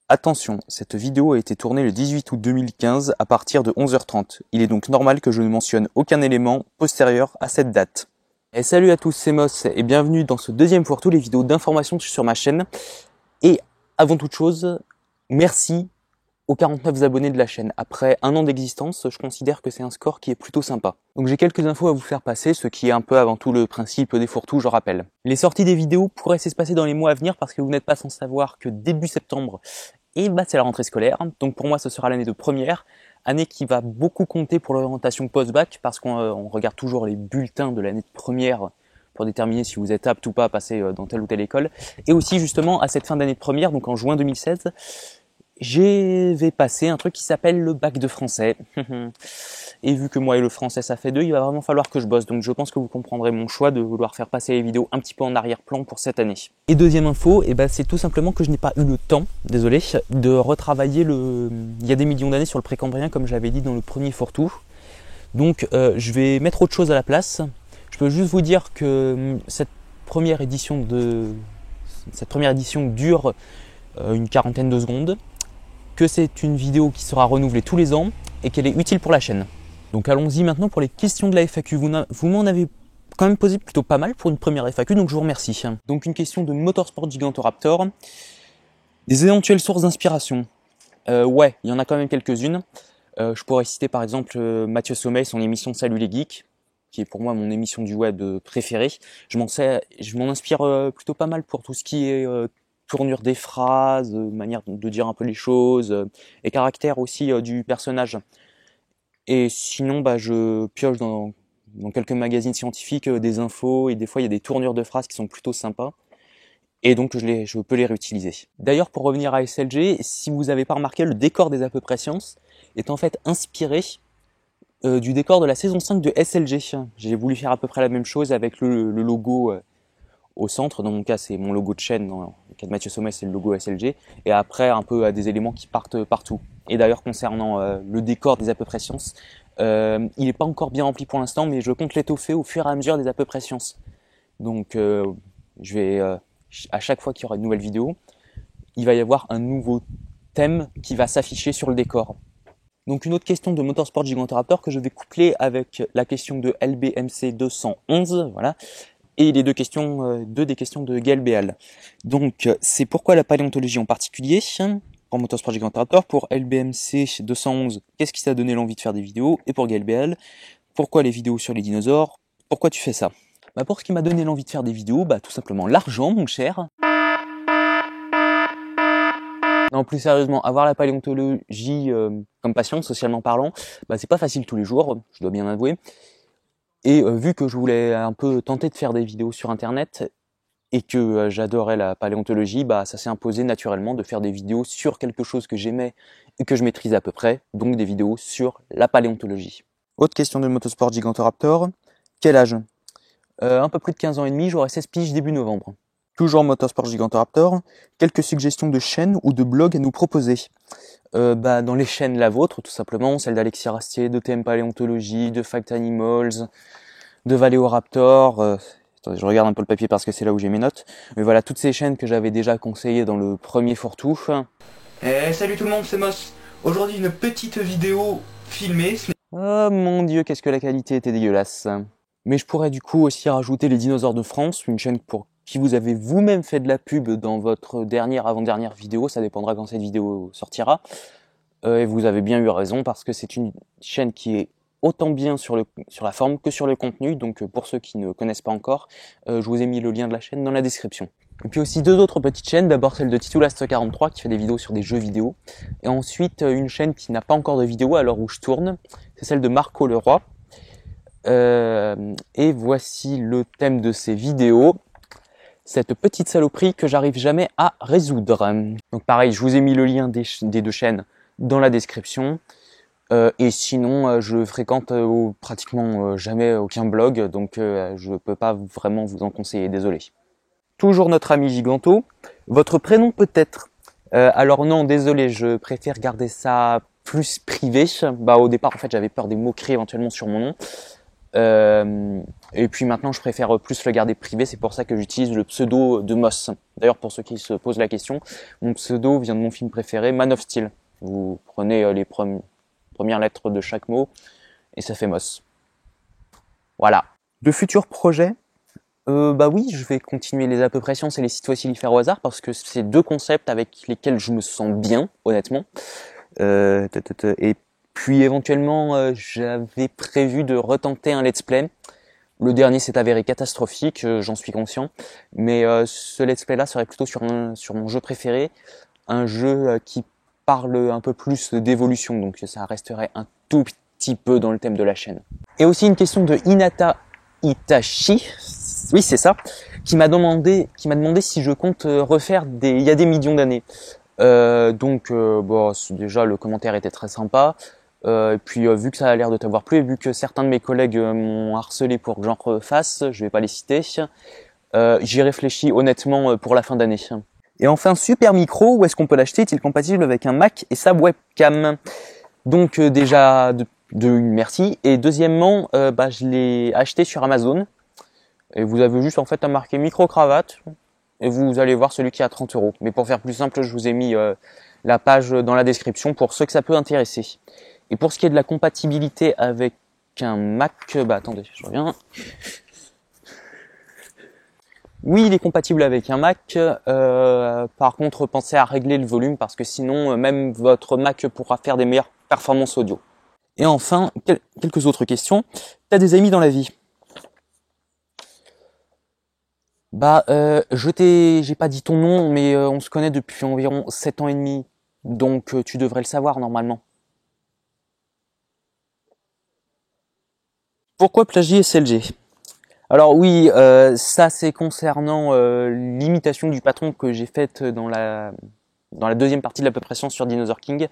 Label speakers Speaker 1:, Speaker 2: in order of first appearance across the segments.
Speaker 1: Attention, cette vidéo a été tournée le 18 août 2015 à partir de 11h30. Il est donc normal que je ne mentionne aucun élément postérieur à cette date. Et salut à tous, c'est Moss et bienvenue dans ce deuxième fourre-tout, les vidéos d'information sur ma chaîne. Et avant toute chose, merci aux 49 abonnés de la chaîne. Après un an d'existence, je considère que c'est un score qui est plutôt sympa. Donc j'ai quelques infos à vous faire passer, ce qui est un peu avant tout le principe des fourre-tout, je rappelle. Les sorties des vidéos pourraient s'espacer dans les mois à venir parce que vous n'êtes pas sans savoir que début septembre, c'est la rentrée scolaire. Donc pour moi, ce sera l'année de première, année qui va beaucoup compter pour l'orientation post-bac parce qu'on regarde toujours les bulletins de l'année de première pour déterminer si vous êtes apte ou pas à passer dans telle ou telle école. Et aussi justement à cette fin d'année de première, donc en juin 2016, je vais passer un truc qui s'appelle le bac de français. Et vu que moi et le français ça fait deux, il va vraiment falloir que je bosse. Donc je pense que vous comprendrez mon choix de vouloir faire passer les vidéos un petit peu en arrière-plan pour cette année. Et deuxième info, c'est tout simplement que je n'ai pas eu le temps, désolé, de retravailler il y a des millions d'années sur le précambrien comme j'avais dit dans le premier fourre-tout. Donc je vais mettre autre chose à la place. Je peux juste vous dire que cette première édition dure une quarantaine de secondes, que c'est une vidéo qui sera renouvelée tous les ans et qu'elle est utile pour la chaîne. Donc allons-y maintenant pour les questions de la FAQ. Vous m'en avez quand même posé plutôt pas mal pour une première FAQ, donc je vous remercie. Donc une question de Motorsport Gigantoraptor. Des éventuelles sources d'inspiration. Ouais, il y en a quand même quelques-unes. Je pourrais citer par exemple Mathieu Sommeil, son émission Salut les Geeks, qui est pour moi mon émission du web préférée. Je m'en inspire plutôt pas mal pour tout ce qui est tournure des phrases, manière de dire un peu les choses, et caractère aussi du personnage. Et sinon, je pioche dans quelques magazines scientifiques des infos, et des fois il y a des tournures de phrases qui sont plutôt sympas. Et donc je peux les réutiliser. D'ailleurs, pour revenir à SLG, si vous n'avez pas remarqué, le décor des À peu près sciences est en fait inspiré du décor de la saison 5 de SLG. J'ai voulu faire à peu près la même chose avec le logo au centre. Dans mon cas, c'est mon logo de chaîne. Dans le cas de Mathieu Sommet, c'est le logo SLG. Et après, un peu des éléments qui partent partout. Et d'ailleurs, concernant le décor des À peu près sciences, il n'est pas encore bien rempli pour l'instant, mais je compte l'étoffer au fur et à mesure des À peu près sciences. Donc, je vais, à chaque fois qu'il y aura une nouvelle vidéo, il va y avoir un nouveau thème qui va s'afficher sur le décor. Donc une autre question de Motorsport Gigantoraptor que je vais coupler avec la question de LBMC 211, voilà. Et les deux des questions de Gaël Béal. Donc, c'est pourquoi la paléontologie en particulier, pour Motorsport Gigantoraptor, pour LBMC 211, qu'est-ce qui t'a donné l'envie de faire des vidéos, et pour Gaël Béal, pourquoi les vidéos sur les dinosaures, pourquoi tu fais ça? Pour ce qui m'a donné l'envie de faire des vidéos, tout simplement l'argent, mon cher. Non, plus sérieusement, avoir la paléontologie comme passion, socialement parlant, c'est pas facile tous les jours, je dois bien avouer. Et vu que je voulais un peu tenter de faire des vidéos sur internet et que j'adorais la paléontologie, ça s'est imposé naturellement de faire des vidéos sur quelque chose que j'aimais et que je maîtrisais à peu près, donc des vidéos sur la paléontologie. Autre question de Motorsport Gigantoraptor, quel âge? Un peu plus de 15 ans et demi, j'aurai 16 piges début novembre. Toujours Motorsport Gigantoraptor, quelques suggestions de chaînes ou de blogs à nous proposer. Dans les chaînes la vôtre, tout simplement, celle d'Alexis Rastier, de TM Paléontologie, de Fact Animals, de Valéoraptor. Attendez, je regarde un peu le papier parce que c'est là où j'ai mes notes. Mais voilà, toutes ces chaînes que j'avais déjà conseillées dans le premier fourre-tout.
Speaker 2: Salut tout le monde, c'est Moss. Aujourd'hui, une petite vidéo filmée.
Speaker 1: Oh mon dieu, qu'est-ce que la qualité était dégueulasse. Mais je pourrais du coup aussi rajouter les dinosaures de France, une chaîne pour qui vous avez vous-même fait de la pub dans votre avant-dernière vidéo, ça dépendra quand cette vidéo sortira. Et vous avez bien eu raison parce que c'est une chaîne qui est autant bien sur la forme que sur le contenu. Donc pour ceux qui ne connaissent pas encore, je vous ai mis le lien de la chaîne dans la description. Et puis aussi deux autres petites chaînes, d'abord celle de Titulast43 qui fait des vidéos sur des jeux vidéo. Et ensuite une chaîne qui n'a pas encore de vidéo à l'heure où je tourne, c'est celle de Marco Leroy. Et voici le thème de ces vidéos. Cette petite saloperie que j'arrive jamais à résoudre. Donc pareil, je vous ai mis le lien des deux chaînes dans la description. Et sinon, je fréquente pratiquement jamais aucun blog, donc je peux pas vraiment vous en conseiller, désolé. Toujours notre ami Giganto. Votre prénom peut-être. Alors non, désolé, je préfère garder ça plus privé. Au départ, en fait, j'avais peur des moqueries éventuellement sur mon nom. Et puis maintenant, je préfère plus le garder privé. C'est pour ça que j'utilise le pseudo de Moss. D'ailleurs, pour ceux qui se posent la question, mon pseudo vient de mon film préféré, Man of Steel. Vous prenez les premières lettres de chaque mot et ça fait Moss. Voilà. De futurs projets, bah oui, je vais continuer les à peu près sciences et les sites fossilifères au hasard parce que c'est deux concepts avec lesquels je me sens bien, honnêtement. Et puis éventuellement, j'avais prévu de retenter un let's play. Le dernier s'est avéré catastrophique, j'en suis conscient. Mais ce let's play là serait plutôt sur mon jeu préféré, un jeu qui parle un peu plus d'évolution, donc ça resterait un tout petit peu dans le thème de la chaîne. Et aussi une question de Hinata Itachi, oui c'est ça, qui m'a demandé si je compte refaire il y a des millions d'années. Bon, déjà le commentaire était très sympa. Et puis vu que ça a l'air de t'avoir plu et vu que certains de mes collègues m'ont harcelé pour que j'en refasse, je vais pas les citer. J'y réfléchis honnêtement pour la fin d'année. Et enfin, super micro, où est-ce qu'on peut l'acheter? Est-il compatible avec un Mac et sa webcam? Donc déjà merci. Et deuxièmement, je l'ai acheté sur Amazon. Et vous avez juste en fait à marquer micro-cravate. Et vous allez voir celui qui est à 30 €. Mais pour faire plus simple, je vous ai mis la page dans la description pour ceux que ça peut intéresser. Et pour ce qui est de la compatibilité avec un Mac, attendez, je reviens. Oui, il est compatible avec un Mac. Par contre, pensez à régler le volume parce que sinon, même votre Mac pourra faire des meilleures performances audio. Et enfin, quelques autres questions. T'as des amis dans la vie? J'ai pas dit ton nom, mais on se connaît depuis environ 7 ans et demi. Donc, tu devrais le savoir normalement. Pourquoi plagier SLG? Alors oui, ça c'est concernant l'imitation du patron que j'ai faite dans la deuxième partie de l'à peu près science sur Dinosaur King.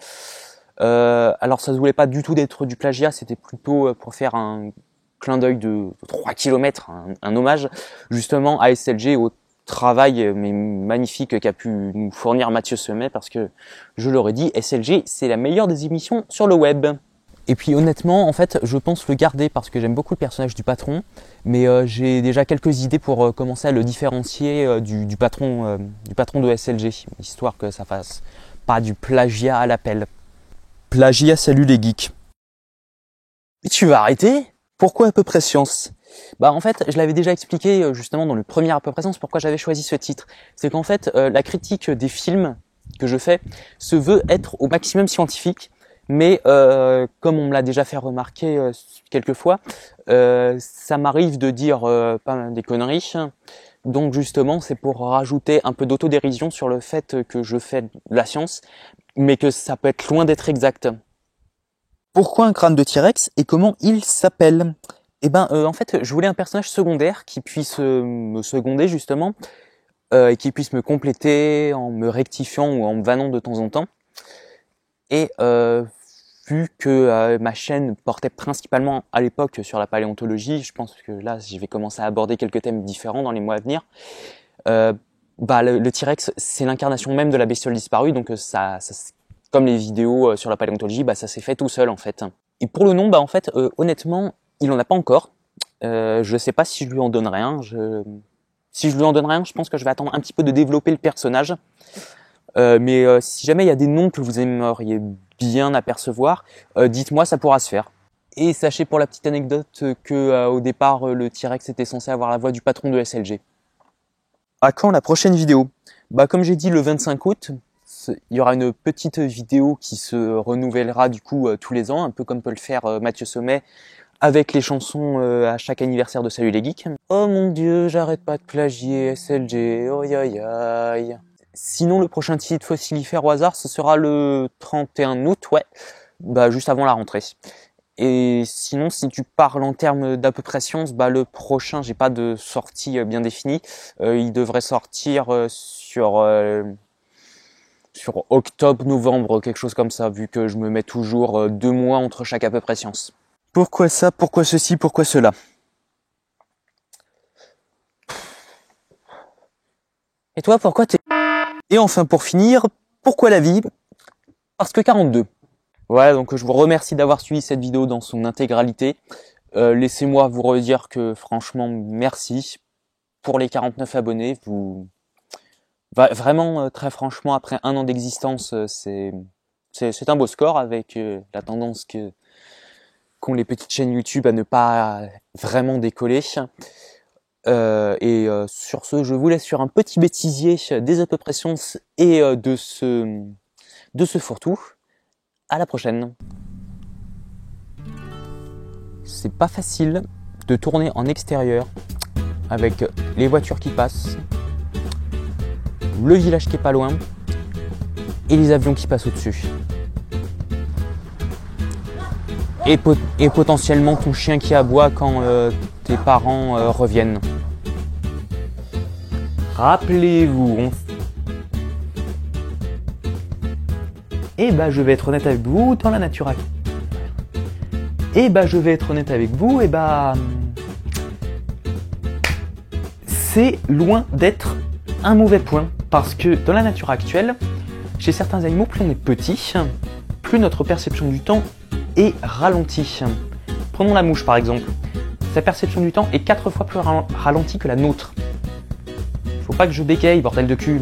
Speaker 1: Alors ça ne voulait pas du tout d'être du plagiat, c'était plutôt pour faire un clin d'œil de 3 km, un hommage justement à SLG, au travail mais magnifique qu'a pu nous fournir Mathieu Semet, parce que je l'aurais dit, SLG c'est la meilleure des émissions sur le web. Et puis honnêtement, en fait, je pense le garder parce que j'aime beaucoup le personnage du patron, mais j'ai déjà quelques idées pour commencer à le différencier du patron de SLG, histoire que ça fasse pas du plagiat à l'appel. Plagiat, salut les geeks. Mais tu vas arrêter? Pourquoi à peu près science? En fait, je l'avais déjà expliqué justement dans le premier à peu près science pourquoi j'avais choisi ce titre. C'est qu'en fait, la critique des films que je fais se veut être au maximum scientifique. Mais comme on me l'a déjà fait remarquer quelques fois, ça m'arrive de dire pas mal des conneries. Donc justement, c'est pour rajouter un peu d'autodérision sur le fait que je fais de la science, mais que ça peut être loin d'être exact. Pourquoi un crâne de T-Rex et comment il s'appelle? En fait, je voulais un personnage secondaire qui puisse me seconder justement et qui puisse me compléter en me rectifiant ou en me vannant de temps en temps. Et vu que ma chaîne portait principalement à l'époque sur la paléontologie, je pense que là, je vais commencer à aborder quelques thèmes différents dans les mois à venir. Le T-Rex, c'est l'incarnation même de la bestiole disparue, donc ça comme les vidéos sur la paléontologie, ça s'est fait tout seul en fait. Et pour le nom, en fait, honnêtement, il en a pas encore. Je sais pas si je lui en donnerai un. Si je lui en donnerai un, je pense que je vais attendre un petit peu de développer le personnage. Mais si jamais il y a des noms que vous aimeriez bien apercevoir, dites-moi, ça pourra se faire. Et sachez pour la petite anecdote que au départ, le T-Rex était censé avoir la voix du patron de SLG. À quand la prochaine vidéo? Comme j'ai dit, le 25 août, il y aura une petite vidéo qui se renouvellera du coup tous les ans, un peu comme peut le faire Mathieu Sommet avec les chansons à chaque anniversaire de Salut les Geeks. Oh mon dieu, j'arrête pas de plagier SLG, oh aïe aïe. Sinon, le prochain titre fossilifère au hasard, ce sera le 31 août, ouais, juste avant la rentrée. Et sinon, si tu parles en termes d'à peu près science, le prochain, j'ai pas de sortie bien définie. Il devrait sortir sur octobre, novembre, quelque chose comme ça, vu que je me mets toujours 2 mois entre chaque à peu près science. Pourquoi ça? Pourquoi ceci? Pourquoi cela? Et toi, pourquoi t'es... Et enfin, pour finir, pourquoi la vie? Parce que 42. Voilà, donc je vous remercie d'avoir suivi cette vidéo dans son intégralité. Laissez-moi vous redire que franchement, merci pour les 49 abonnés. Vraiment, très franchement, après 1 an d'existence, c'est un beau score avec la tendance qu'ont les petites chaînes YouTube à ne pas vraiment décoller. Sur ce, je vous laisse sur un petit bêtisier des à peu près sciences et de ce fourre-tout. À la prochaine. C'est pas facile de tourner en extérieur avec les voitures qui passent, le village qui est pas loin et les avions qui passent au-dessus. Et potentiellement ton chien qui aboie quand tes parents reviennent. Rappelez-vous, je vais être honnête avec vous, dans la nature c'est loin d'être un mauvais point. Parce que dans la nature actuelle, chez certains animaux, plus on est petit, plus notre perception du temps est ralentie. Prenons la mouche par exemple. Sa perception du temps est 4 fois plus ralentie que la nôtre. Faut pas que je bégaye, bordel de cul.